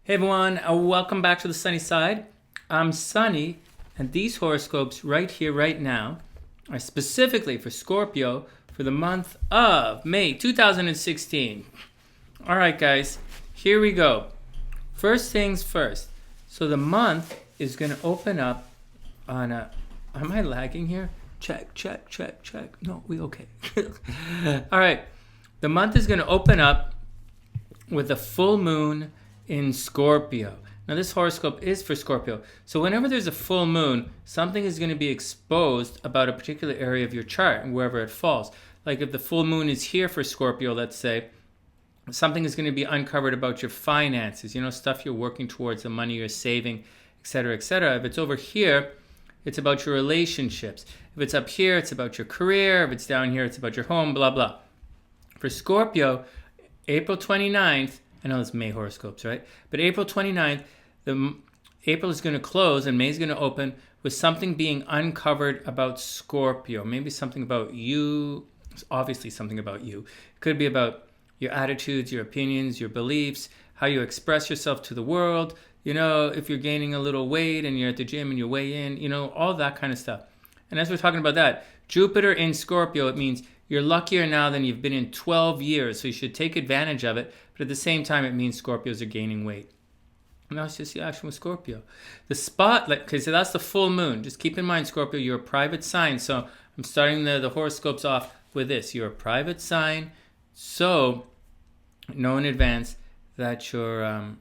Hey everyone, welcome back to the Sunny Side. I'm Sunny, and these horoscopes right here, right now, are specifically for Scorpio for the month of May 2016. All right, guys, here we go. First things first. So the month is going to open up on a. Am I lagging here? Check. No, we okay. All right. The month is going to open up with a full moon in Scorpio. Now, this horoscope is for Scorpio. So whenever there's a full moon, something is going to be exposed about a particular area of your chart and wherever it falls. Like if the full moon is here for Scorpio, let's say, something is going to be uncovered about your finances, stuff you're working towards, the money you're saving, etc., etc. If it's over here, it's about your relationships. If it's up here, it's about your career. If it's down here, it's about your home, blah, blah. For Scorpio, April 29th, I know it's May horoscopes, right? But April 29th, April is going to close and May is going to open with something being uncovered about Scorpio. Maybe something about you. Obviously something about you. It could be about your attitudes, your opinions, your beliefs, how you express yourself to the world. If you're gaining a little weight and you're at the gym and you weigh in, all that kind of stuff. And as we're talking about that, Jupiter in Scorpio, it means you're luckier now than you've been in 12 years, so you should take advantage of it. But at the same time, it means Scorpios are gaining weight. And that's just the action with Scorpio. The spotlight, okay, so that's the full moon. Just keep in mind, Scorpio, you're a private sign. So I'm starting the horoscopes off with this. You're a private sign, so know in advance that your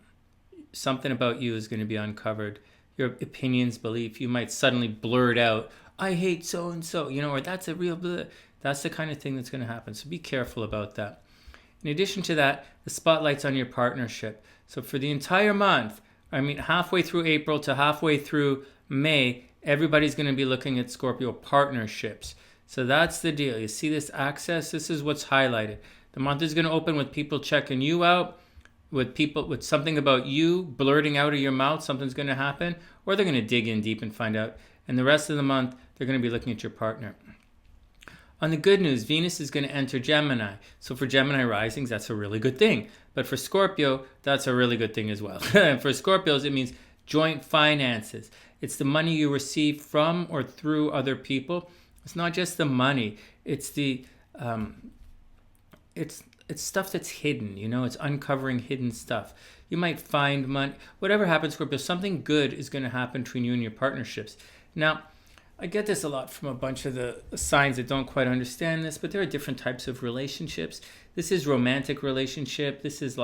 something about you is going to be uncovered. Your opinions, belief, you might suddenly blurt out, I hate so-and-so, or that's a real blah. That's the kind of thing that's going to happen. So be careful about that. In addition to that, the spotlight's on your partnership. So for the entire month, halfway through April to halfway through May, everybody's going to be looking at Scorpio partnerships. So that's the deal. You see this access? This is what's highlighted. The month is going to open with people checking you out, with something about you blurting out of your mouth, something's going to happen, or they're going to dig in deep and find out. And the rest of the month, they're going to be looking at your partner. On the good news, Venus is going to enter Gemini. So for Gemini risings, that's a really good thing. But for Scorpio, that's a really good thing as well. For Scorpios, it means joint finances. It's the money you receive from or through other people. It's not just the money. It's the it's stuff that's hidden. It's uncovering hidden stuff. You might find money. Whatever happens, Scorpio, something good is going to happen between you and your partnerships. Now, I get this a lot from a bunch of the signs that don't quite understand this, but there are different types of relationships. This is romantic relationship. This is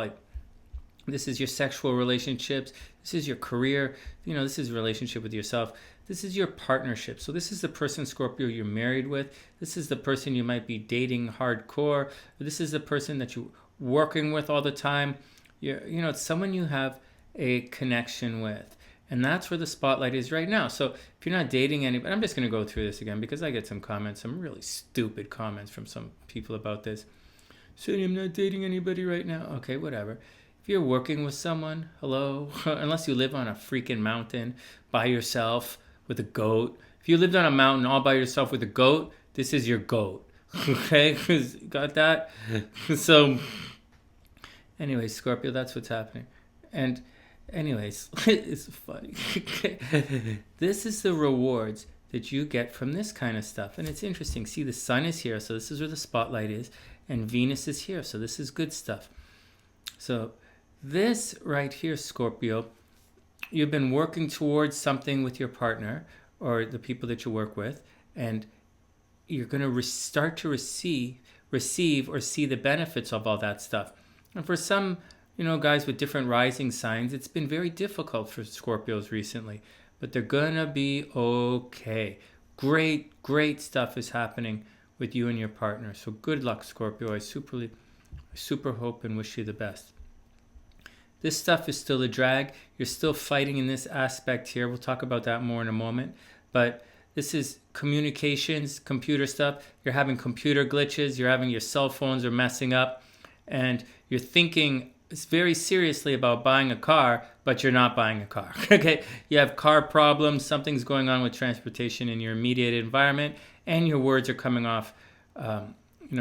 your sexual relationships. This is your career. This is a relationship with yourself. This is your partnership. So this is the person, Scorpio, you're married with. This is the person you might be dating hardcore. This is the person that you're working with all the time. It's someone you have a connection with. And that's where the spotlight is right now. So if you're not dating anybody, I'm just going to go through this again because I get some really stupid comments from some people about this. Sunny, I'm not dating anybody right now. Okay, whatever. If you're working with someone, hello, unless you live on a freaking mountain by yourself with a goat. If you lived on a mountain all by yourself with a goat, this is your goat. Okay, got that? So anyways, Scorpio, that's what's happening. And anyways, it's funny. This is the rewards that you get from this kind of stuff. And it's interesting. See, the sun is here, so this is where the spotlight is. And Venus is here, so this is good stuff. So this right here, Scorpio, you've been working towards something with your partner or the people that you work with, and you're going to start to receive or see the benefits of all that stuff. And for some guys with different rising signs, it's been very difficult for Scorpios recently, but they're gonna be okay. Great stuff is happening with you and your partner. So good luck, Scorpio. I super hope and wish you the best. This stuff is still a drag. You're still fighting in this aspect here. We'll talk about that more in a moment. But this is communications, computer stuff. You're having computer glitches. You're having your cell phones are messing up. And you're thinking very seriously about buying a car, but you're not buying a car. Okay, you have car problems, something's going on with transportation in your immediate environment, and your words are coming off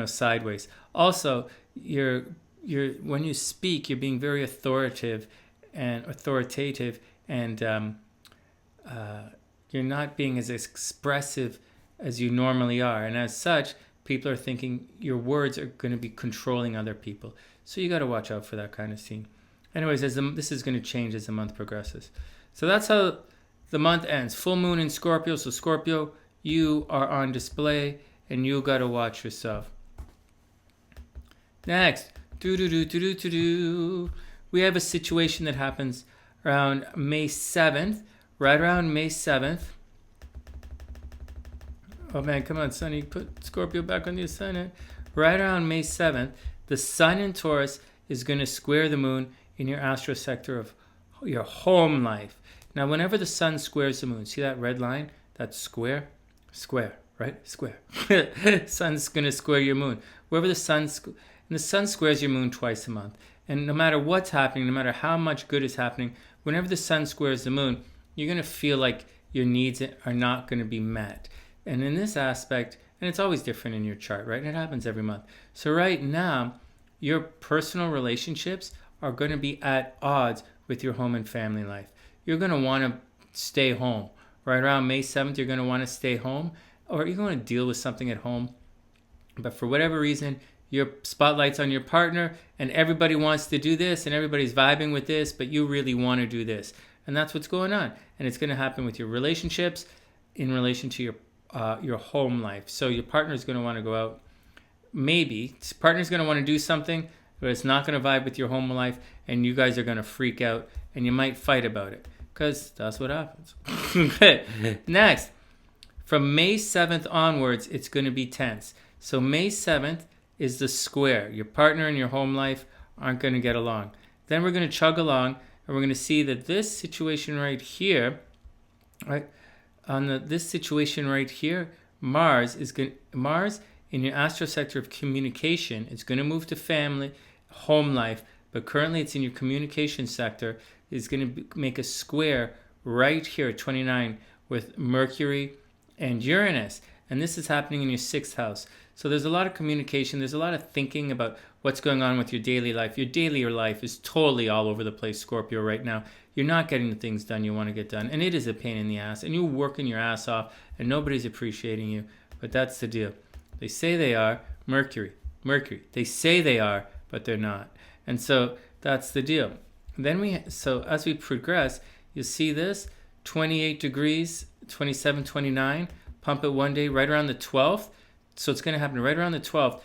sideways. Also, when you speak, you're being very authoritative and authoritative, and you're not being as expressive as you normally are. And as such, people are thinking your words are going to be controlling other people. So you got to watch out for that kind of scene. Anyways, this is going to change as the month progresses. So that's how the month ends. Full moon in Scorpio. So Scorpio, you are on display and you got to watch yourself. Next, we have a situation that happens around May 7th. Right around May 7th. Oh man, come on, Sunny, put Scorpio back on the ascendant. Right around May 7th, the sun in Taurus is going to square the moon in your astro sector of your home life. Now, whenever the sun squares the moon, see that red line? That's square, right? Square. Sun's going to square your moon. Wherever the sun squares your moon twice a month. And no matter what's happening, no matter how much good is happening, whenever the sun squares the moon, you're going to feel like your needs are not going to be met. And in this aspect, and it's always different in your chart, right? And it happens every month. So right now, your personal relationships are going to be at odds with your home and family life. You're going to want to stay home. Right around May 7th, you're going to want to stay home, or you're going to deal with something at home. But for whatever reason, your spotlight's on your partner, and everybody wants to do this, and everybody's vibing with this, but you really want to do this. And that's what's going on. And it's going to happen with your relationships in relation to your home life. So your partner is going to want to go out. Maybe partner's going to want to do something, but it's not going to vibe with your home life, and you guys are going to freak out, and you might fight about it, because that's what happens. Next, from May 7th onwards, it's going to be tense. So May 7th is the square. Your partner and your home life aren't going to get along. Then we're going to chug along, and we're going to see that this situation right here, right, this situation right here, Mars in your astro sector of communication, it's going to move to family, home life, but currently it's in your communication sector. It's going to make a square right here, 29, with Mercury and Uranus. And this is happening in your 6th house. So there's a lot of communication. There's a lot of thinking about what's going on with your daily life. Your daily life is totally all over the place, Scorpio, right now. You're not getting the things done you want to get done. And it is a pain in the ass. And you're working your ass off, and nobody's appreciating you. But that's the deal. They say they are. Mercury. They say they are, but they're not. And so that's the deal. Then so as we progress, you see this, 28 degrees, 27, 29, pump it one day right around the 12th. So it's going to happen right around the 12th.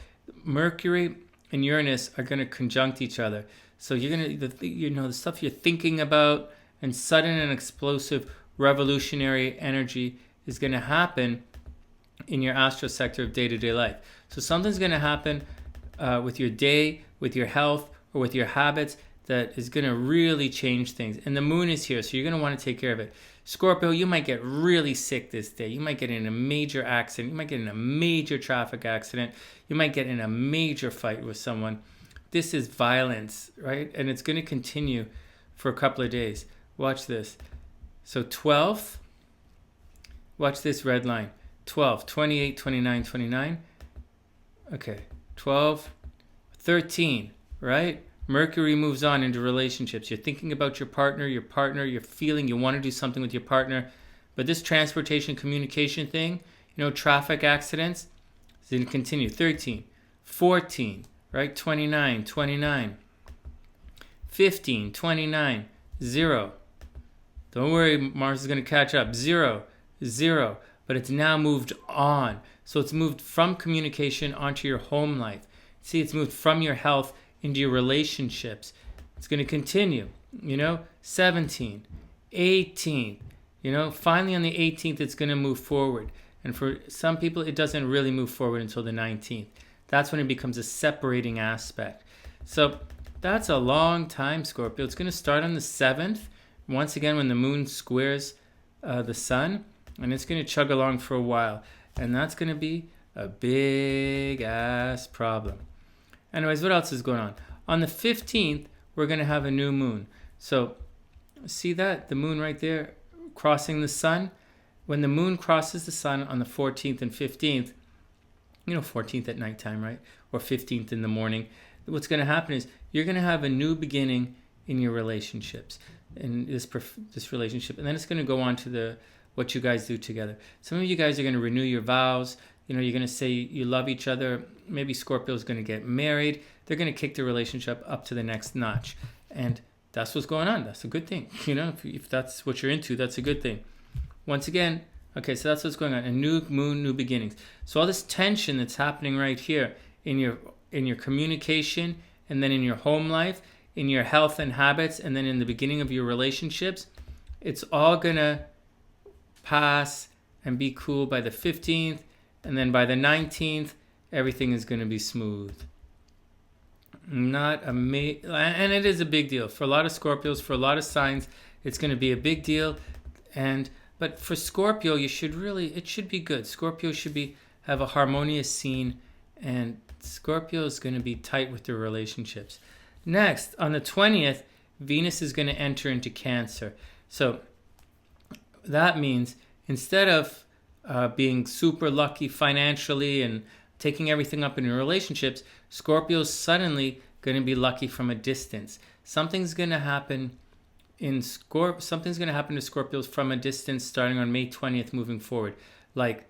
Mercury and Uranus are going to conjunct each other. So you're going to, the stuff you're thinking about, and sudden and explosive revolutionary energy is going to happen in your astro sector of day-to-day life. So something's going to happen with your day, with your health, or with your habits that is going to really change things. And the moon is here, so you're going to want to take care of it. Scorpio, you might get really sick this day. You might get in a major accident. You might get in a major traffic accident. You might get in a major fight with someone. This is violence, right? And it's going to continue for a couple of days. Watch this. So 12th, watch this red line. 12, 28, 29, 29. Okay, 12, 13, right? Mercury moves on into relationships. You're thinking about your partner, you're feeling you want to do something with your partner. But this transportation communication thing, traffic accidents, is going to continue. 13, 14, right? 29, 15, 29, 0. Don't worry, Mars is going to catch up. 0. But it's now moved on. So it's moved from communication onto your home life. See, it's moved from your health into your relationships. It's going to continue, 17, 18, finally on the 18th, it's going to move forward. And for some people, it doesn't really move forward until the 19th. That's when it becomes a separating aspect. So that's a long time, Scorpio. It's going to start on the 7th, once again, when the moon squares the sun, and it's going to chug along for a while. And that's going to be a big ass problem. Anyways, what else is going on? On the 15th, we're going to have a new moon. So see that? The moon right there crossing the sun. When the moon crosses the sun on the 14th and 15th, 14th at nighttime, right? Or 15th in the morning. What's going to happen is you're going to have a new beginning in your relationships, in this relationship. And then it's going to go on to what you guys do together. Some of you guys are going to renew your vows. You're going to say you love each other. Maybe Scorpio is going to get married. They're going to kick the relationship up to the next notch. And that's what's going on. That's a good thing. If that's what you're into, that's a good thing. Once again, okay, so that's what's going on. A new moon, new beginnings. So all this tension that's happening right here in your communication, and then in your home life, in your health and habits, and then in the beginning of your relationships, it's all going to pass and be cool by the 15th. And then by the 19th, everything is going to be smooth. And it is a big deal. For a lot of Scorpios, for a lot of signs, it's going to be a big deal. But for Scorpio, it should be good. Scorpio should have a harmonious scene, and Scorpio is going to be tight with their relationships. Next, on the 20th, Venus is going to enter into Cancer. So that means instead of being super lucky financially and taking everything up in your relationships, Scorpio's suddenly going to be lucky from a distance. Something's going to happen to Scorpios from a distance starting on May 20th moving forward. Like,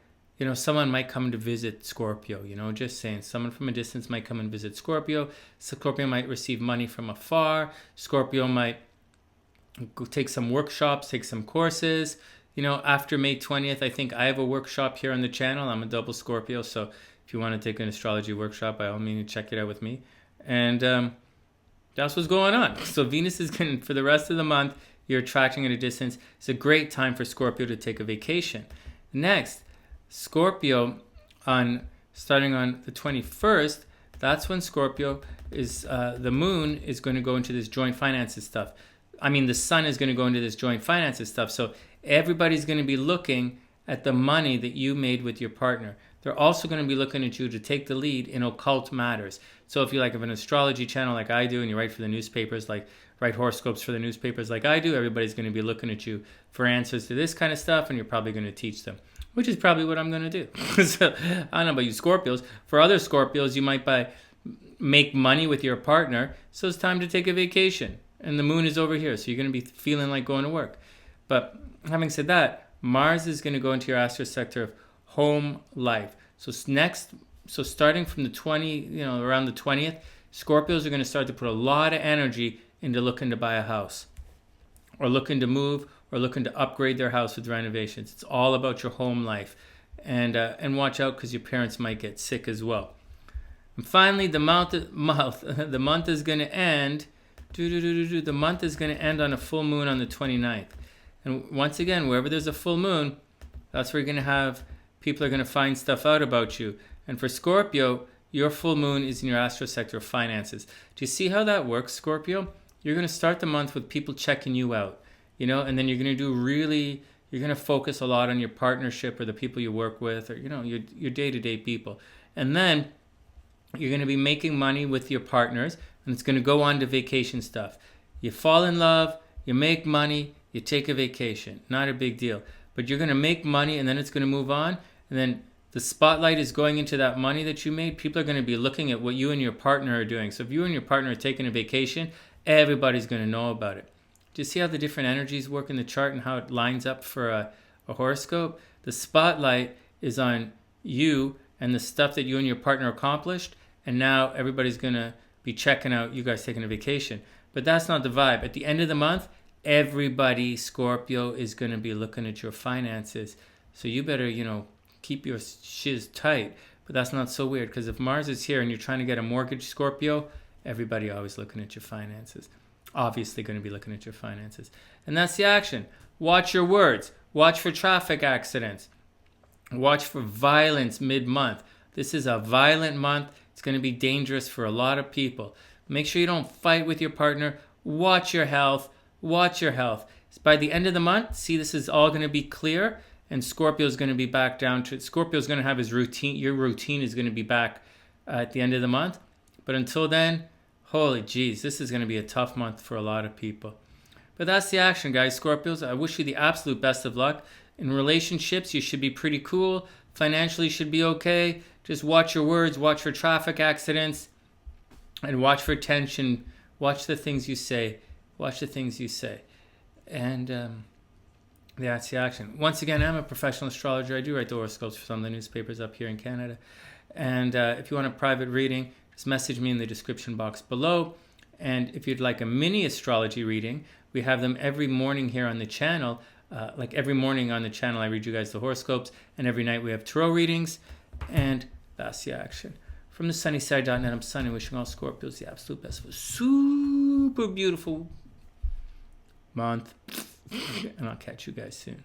someone might come to visit Scorpio, just saying. Someone from a distance might come and visit Scorpio. Scorpio might receive money from afar. Scorpio might go take some workshops, take some courses. After May 20th, I think I have a workshop here on the channel. I'm a double Scorpio, so if you want to take an astrology workshop, by all means, check it out with me. And that's what's going on. So Venus is going to, for the rest of the month, you're attracting at a distance. It's a great time for Scorpio to take a vacation. Next, Scorpio, starting on the 21st, that's when Scorpio is, the moon is going to go into this joint finances stuff. The sun is going to go into this joint finances stuff. So everybody's going to be looking at the money that you made with your partner. They're also going to be looking at you to take the lead in occult matters. So if you have an astrology channel like I do, and you write for the newspapers, write horoscopes for the newspapers like I do, everybody's going to be looking at you for answers to this kind of stuff, and you're probably going to teach them, which is probably what I'm going to do. So I don't know about you Scorpios. For other Scorpios, you might make money with your partner, so it's time to take a vacation. And the moon is over here, so you're going to be feeling like going to work. But having said that, Mars is going to go into your astro sector of home life. So starting from the around the 20th, Scorpios are going to start to put a lot of energy into looking to buy a house, or looking to move, or looking to upgrade their house with renovations. It's all about your home life. And watch out, because your parents might get sick as well. And finally, the month is going to end. The month is going to end on a full moon on the 29th. And once again, wherever there's a full moon, that's where you're going to have people are going to find stuff out about you. And for Scorpio, your full moon is in your astro sector of finances. Do you see how that works, Scorpio? You're going to start the month with people checking you out, and then you're going to you're going to focus a lot on your partnership or the people you work with, or, your day-to-day people. And then you're going to be making money with your partners, and it's going to go on to vacation stuff. You fall in love, you make money, you take a vacation. Not a big deal. But you're going to make money, and then it's going to move on. And then the spotlight is going into that money that you made. People are going to be looking at what you and your partner are doing. So if you and your partner are taking a vacation, everybody's going to know about it. Do you see how the different energies work in the chart and how it lines up for a horoscope? The spotlight is on you and the stuff that you and your partner accomplished. And now everybody's going to be checking out you guys taking a vacation. But that's not the vibe. At the end of the month, everybody, Scorpio, is going to be looking at your finances. So you better, keep your shiz tight. But that's not so weird, because if Mars is here and you're trying to get a mortgage, Scorpio, everybody always looking at your finances. Obviously going to be looking at your finances. And that's the action. Watch your words. Watch for traffic accidents. Watch for violence mid-month. This is a violent month. It's going to be dangerous for a lot of people. Make sure you don't fight with your partner. Watch your health. Watch your health. By the end of the month, see, this is all going to be clear, and Scorpio's going to be back down to, Scorpio's going to have his routine. Your routine is going to be back at the end of the month. But until then, holy jeez, this is going to be a tough month for a lot of people. But that's the action, guys. Scorpios, I wish you the absolute best of luck. In relationships, you should be pretty cool. Financially, you should be okay. Just watch your words, watch for traffic accidents, and watch for tension. Watch the things you say. Watch the things you say. And that's the action. Once again, I'm a professional astrologer. I do write the horoscopes for some of the newspapers up here in Canada. And if you want a private reading, just message me in the description box below. And if you'd like a mini astrology reading, we have them every morning here on the channel. Like every morning on the channel, I read you guys the horoscopes. And every night we have tarot readings. And that's the action. From TheSunnySide.net, I'm Sunny, wishing all Scorpios the absolute best for a super beautiful month. And I'll catch you guys soon.